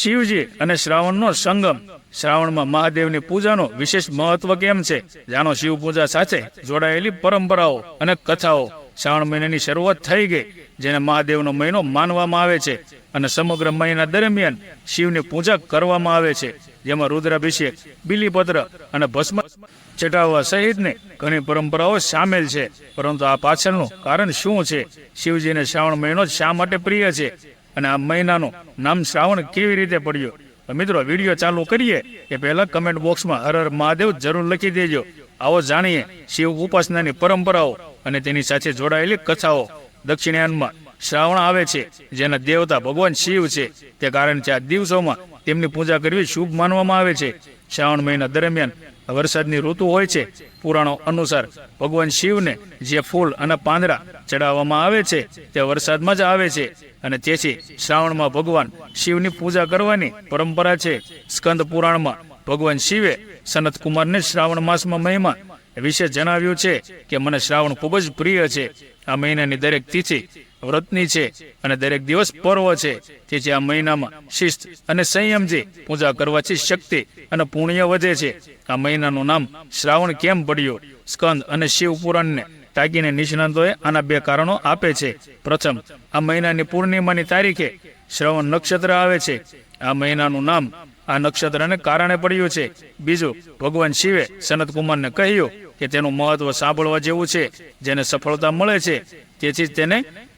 શિવજી અને શ્રાવણનો સંગમ. શ્રાવણમાં મહાદેવની પૂજાનું વિશેષ મહત્વ કેમ છે? જાણો શિવ પૂજા સાથે જોડાયેલી પરંપરાઓ અને કથાઓ. શ્રાવણ મહિનાની શરૂઆત થઈ ગઈ, જેને મહાદેવનો મહિનો માનવામાં આવે છે, અને સમગ્ર મહિના દરમિયાન શિવની પૂજા કરવામાં આવે છે, જેમાં રુદ્રાભિષેક, બીલીપત્ર અને ભસ્મ ચઢાવવા સહિતની ઘણી પરંપરાઓ સામેલ છે. પરંતુ આ પાછળનું કારણ શું છે? શિવજીને શ્રાવણ મહિનો શા માટે પ્રિય છે, અને આ મહિનાનું નામ શ્રાવણ કેવી રીતે પડ્યું? મિત્રો, વિડીયો ચાલુ કરીએ એ પહેલા કમેન્ટ બોક્સમાં હર હર મહાદેવ જરૂર લખી દેજો. આવો જાણીએ શિવ ઉપાસનાની પરંપરાઓ અને તેની સાથે જોડાયેલી કથાઓ. દક્ષિણાયનમાં શ્રાવણ આવે છે, જેના દેવતા ભગવાન શિવ છે. તે કારણ છે આ દિવસોમાં તેમની પૂજા કરવી શુભ માનવામાં આવે છે. શ્રાવણ મહિના દરમિયાન વરસાદની ઋતુ હોય છે. પુરાણો અનુસાર ભગવાન શિવને જે ફૂલ અને પાંદડા ચડાવવામાં આવે છે તે વરસાદમાં જ આવે છે, અને તેથી શ્રાવણમાં ભગવાન શિવની પૂજા કરવાની પરંપરા છે. સ્કંદ પુરાણમાં ભગવાન શિવે સનત કુમારને શ્રાવણ માસમાં મહિમા વિશે જણાવ્યું છે કે મને શ્રાવણ ખૂબ જ પ્રિય છે. આ મહિનાની દરેક તિથિ વ્રતની છે અને દરેક દિવસ પર્વ છે. તેથી આ મહિનામાં શિસ્ત અને સંયમથી પૂજા કરવાથી શક્તિ અને પુણ્ય વધે છે. આ મહિનાનું નામ શ્રાવણ કેમ પડ્યું? સ્કંદ અને શિવ પુરાણને તાકીને નિષ્ણાંતોએ આના બે કારણો આપે છે. પ્રથમ, આ મહિનાની પૂર્ણિમાની તારીખે શ્રવણ નક્ષત્ર આવે છે. આ મહિનાનું નામ આ નક્ષત્રને કારણે પડ્યું છે. બીજું, ભગવાન શિવે સનત કુમારને કહ્યું કે તેનું મહત્વ સાંભળવા જેવું છે, જેને સફળતા મળે છે, તેથી તેને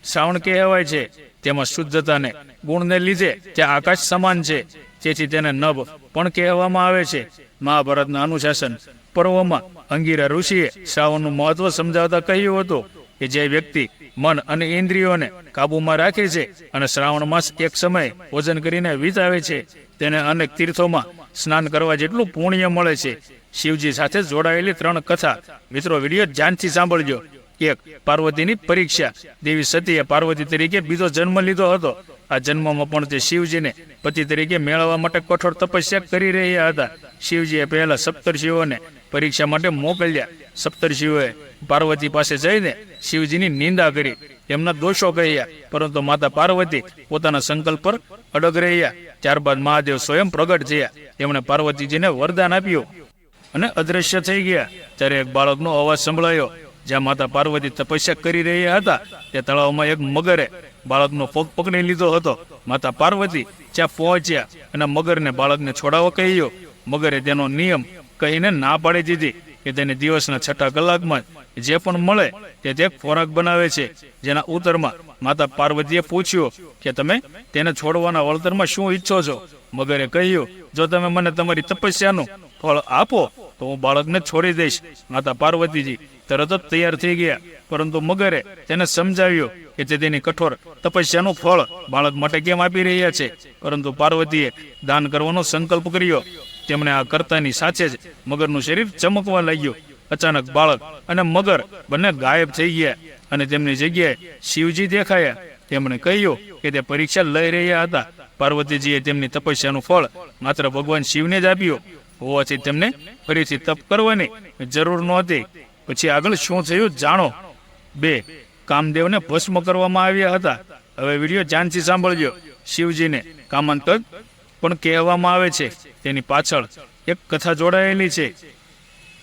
શ્રાવણ કહેવાય છે. તેમાં શુદ્ધતાને ગુણને લીધે તે આકાશ સમાન છે, તેથી તેને નભ પણ કહેવામાં આવે છે. મહાભારતના અનુશાસન પર્વમાં અંગીરા ઋષિએ શ્રાવણનું મહત્વ સમજાવતા કહ્યું હતું કે જે વ્યક્તિ મન અને ઇન્દ્રિયોને કાબુમાં રાખે છે અને શ્રાવણ માસ એક સમયે ભોજન કરીને વિતાવે છે, તેને અનેક તીર્થોમાં સ્નાન કરવા જેટલું પુણ્ય મળે છે. શિવજી સાથે જોડાયેલી 3 કથા. મિત્રો, વિડીયો ધ્યાનથી સાંભળજો. 1. પાર્વતીની પરીક્ષા. દેવી સતીએ પાર્વતી તરીકે બીજો જન્મ લીધો હતો. આ જન્મમાં પણ તે શિવજીને પતિ તરીકે મેળવવા માટે કઠોર તપસ્યા કરી રહ્યા હતા. શિવજીએ પહેલા સપ્તર્ષિઓને પરીક્ષા માટે મોકલ્યા. સપ્તર્ષિઓએ પાર્વતી પાસે જઈને શિવજીની નિંદા કરી, તેમના દોષો કહ્યા, પરંતુ માતા પાર્વતી પોતાના સંકલ્પ પર અડગ રહ્યા. ત્યારબાદ મહાદેવ સ્વયં પ્રગટ થયા. તેમણે પાર્વતીજીને વરદાન આપ્યું અને અદ્રશ્ય થઈ ગયા. ત્યારે એક બાળકનો અવાજ સંભળાયો. જ્યાં માતા પાર્વતી તપસ્યા કરી રહ્યા હતા તે તળાવમાં એક મગરે બાળકનો પગ પકડી લીધો હતો. માતા પાર્વતી ત્યાં પહોંચ્યા અને મગરને બાળકને છોડાવવા કહ્યું. મગરે તેનો નિયમ કહીને ના પાડી દીધી કે તેને દિવસના 6 કલાકમાં જે પણ મળે તે ખોરાક બનાવે છે. જેના ઉત્તરમાં માતા પાર્વતીએ પૂછ્યું કે તમે તેને છોડવાના વળતરમાં શું ઈચ્છો છો? મગરે કહ્યું, જો તમે મને તમારી તપસ્યાનું ફળ આપો તો હું બાળકને છોડી દઈશ. માતા પાર્વતીજી તરત જ તૈયાર થઈ ગયા, પરંતુ મગરે તેને સમજાવ્યું કે તે તેની કઠોર તપસ્યાનું ફળ બાળક માટે કેમ આપી રહ્યા છે. પરંતુ પાર્વતીએ દાન કરવાનો સંકલ્પ કર્યો. તેમણે આ કરતાની સાથે જ મગરનું શરીર ચમકવા લાગ્યું. અચાનક બાળક અને મગર બંને ગાયબ થઈ ગયા અને તેમની જગ્યાએ શિવજી દેખાયા. તેમણે કહ્યું કે તે પરીક્ષા લઈ રહ્યા હતા. પાર્વતીજીએ તેમની તપસ્યાનું ફળ માત્ર ભગવાન શિવને જ આપ્યું હોવાથી તેમને ફરીથી તપ કરવાની જરૂર નહોતી. પછી આગળ શું થયું જાણો. 2. કામદેવને ભસ્મ કરવામાં આવ્યા હતા. હવે વિડીયો ધ્યાનથી સાંભળજો. શિવજીને કામાંતક પણ કહેવામાં આવે છે. તેની પાછળ એક કથા જોડાયેલી છે.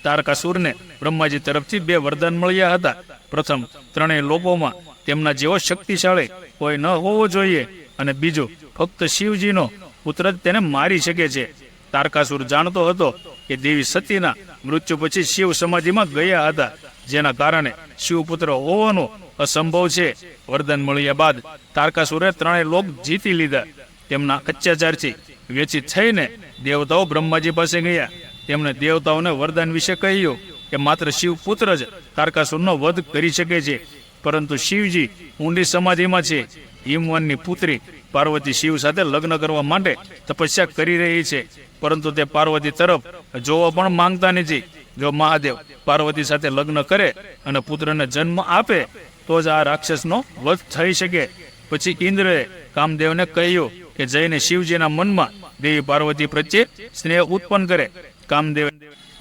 તારકાસુરને બ્રહ્માજી તરફથી 2 વરદાન મળ્યા હતા. પ્રથમ, 3 લોકોમાં તેમના જેવો શક્તિશાળી કોઈ ન હોવો જોઈએ, અને બીજું, ફક્ત શિવજીનો પુત્ર જ તેને મારી શકે છે. તારકાસુર જાણતો હતો કે દેવી સતીના મૃત્યુ પછી શિવ સમાધિમાં ગયા હતા, જેના કારણે શિવપુત્ર હોવાનું અસંભવ છે. વરદાન મળ્યા બાદ તારકાસુરે 3 લોક જીતી લીધા. તેમના અત્યાચારથી વ્યથિત થઈને દેવતાઓ બ્રહ્માજી પાસે ગયા. તેમણે દેવતાઓને વરદાન વિશે કહ્યું કે માત્ર શિવપુત્ર જ તારકાસુરનો વધ કરી શકે છે. પરંતુ શિવજી ઊંડી સમાધિમાં છે. હિમવનની પુત્રી પાર્વતી શિવ સાથે લગ્ન કરવા માટે તપસ્યા કરી રહી છે, પરંતુ તે પાર્વતી તરફ જોવા પણ માંગતા નથી. જો મહાદેવ પાર્વતી સાથે લગ્ન કરે અને પુત્રને જન્મ આપે તો જ આ રાક્ષસનો વધ થઈ શકે. પછી ઇન્દ્રએ કામદેવને કહ્યું કે જઈને શિવજીના મનમાં દેવી પાર્વતી પ્રત્યે સ્નેહ ઉત્પન્ન કરે. કામદેવ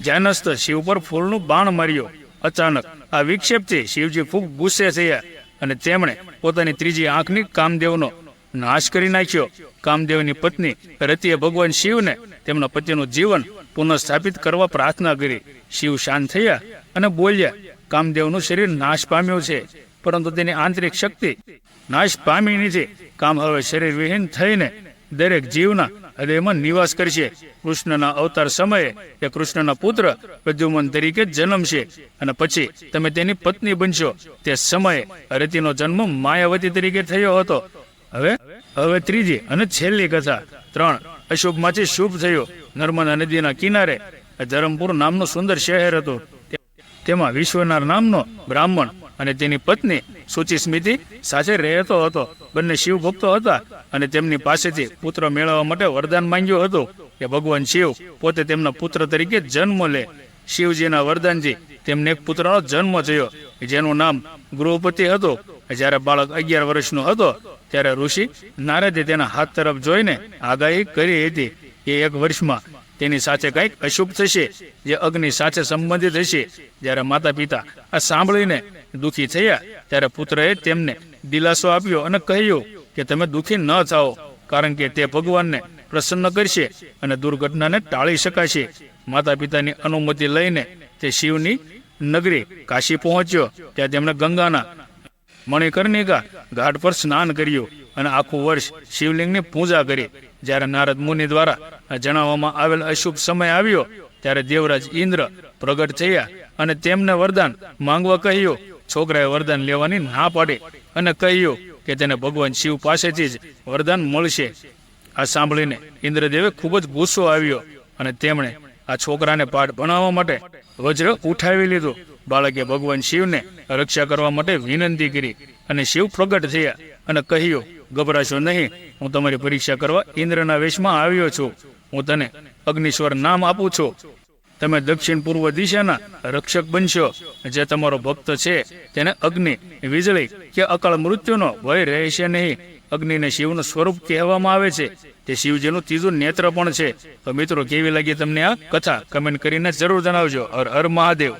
ધ્યાનસ્થ શિવ પર ફૂલનું બાણ માર્યું. અચાનક આ વિક્ષેપથી શિવજી ખૂબ ગુસ્સે થયા અને તેમણે પોતાની ત્રીજી આંખની કામદેવનો નાશ કરી નાખ્યો. કામદેવની પત્ની રતિએ ભગવાન શિવને તેમના પતિનું જીવન પુનઃસ્થાપિત કરવા પ્રાર્થના કરી. શિવ શાંત થયા અને બોલ્યા, કામદેવનું શરીર નાશ પામ્યું છે, પરંતુ તેની આંતરિક શક્તિ નાશ પામી નથી. કામ હવે શરીર વિહીન થઈને દરેક જીવના હૃદયમાં નિવાસ કરશે. કૃષ્ણના અવતાર સમયે તે કૃષ્ણના પુત્ર પ્રદ્યુમન તરીકે જન્મશે અને પછી તમે તેની પત્ની બનશો. તે સમયે રતિનો જન્મ માયાવતી તરીકે થયો હતો. હવે ત્રીજી અને છેલ્લી કથા. 3 અશુભમાંથી શુભ થયો. નર્મદા નદીના કિનારે ધરમપુર નામનું સુંદર શહેર હતું. તેમાં વિશ્વનાથ નામનો બ્રાહ્મણ અને તેની પત્ની સુચિસ્મિતિ સાથે રહેતો હતો. બંને શિવ ભક્તો હતા અને તેમની પાસેથી પુત્ર મેળવવા માટે વરદાન માંગ્યું હતું કે ભગવાન શિવ પોતે તેમના પુત્ર તરીકે જન્મ લે. શિવજીના વરદાનથી તેમને એક પુત્રનો જન્મ થયો, જેનું નામ ગૃહપતિ હતું. જ્યારે બાળક 11 વર્ષનો હતો ત્યારે ઋષિ નારદે તેના હાથ તરફ જોઈને આગાહી કરી હતી કે 1 વર્ષમાં તેની સાથે કંઈક અશુભ થશે, જે અગ્નિ સાથે સંબંધિત હશે. જ્યારે માતા પિતા આ સાંભળીને દુઃખી થયા ત્યારે પુત્રએ તેમને દિલાસો આપ્યો અને કહ્યું કે તમે દુઃખી ન થાઓ, કારણ કે તે ભગવાનને પ્રસન્ન કરશે અને દુર્ઘટનાને ટાળી શકાશે. માતા પિતાની અનુમતિ લઈને તે શિવની નગરી કાશી પહોંચ્યો. ત્યાં તેમણે ગંગાના મણિકર્ણિકા ઘાટ પર સ્નાન કર્યું અને આખું વર્ષ શિવલિંગની પૂજા કરી. જ્યારે નારદ મુનિ દ્વારા જણાવવામાં આવેલ અશુભ સમય આવ્યો ત્યારે દેવરાજ ઇન્દ્ર પ્રગટ થયા અને તેમને વરદાન માંગવા કહ્યું. છોકરાએ વરદાન લેવાની ના પાડી અને કહ્યું કે તેને ભગવાન શિવ પાસેથી જ વરદાન મળશે. આ સાંભળીને ઇન્દ્રદેવે ખૂબ જ ગુસ્સો આવ્યો અને તેમણે આ છોકરાને પાઠ ભણાવવા માટે વજ્ર ઉઠાવી લીધું. બાળકે ભગવાન શિવને રક્ષા કરવા માટે વિનંતી કરી અને શિવ પ્રગટ થયા અને કહ્યું, ગભરાશો નહીં, હું તમારી પરીક્ષા કરવા ઇન્દ્રના વેશમાં આવ્યો છું. હું તને અગ્નિશ્વર નામ આપું છું. તમે દક્ષિણ પૂર્વ દિશાના રક્ષક બનશો. જે તમારો ભક્ત છે તેને અગ્નિ, વીજળી કે અકાળ મૃત્યુનો ભય રહેશે નહીં. અગ્નિને શિવનું સ્વરૂપ કહેવામાં આવે છે. તે શિવજીનું ત્રીજું નેત્ર પણ છે. તો મિત્રો, કેવી લાગી તમને આ કથા? કમેન્ટ કરીને જરૂર જણાવજો. હર હર મહાદેવ.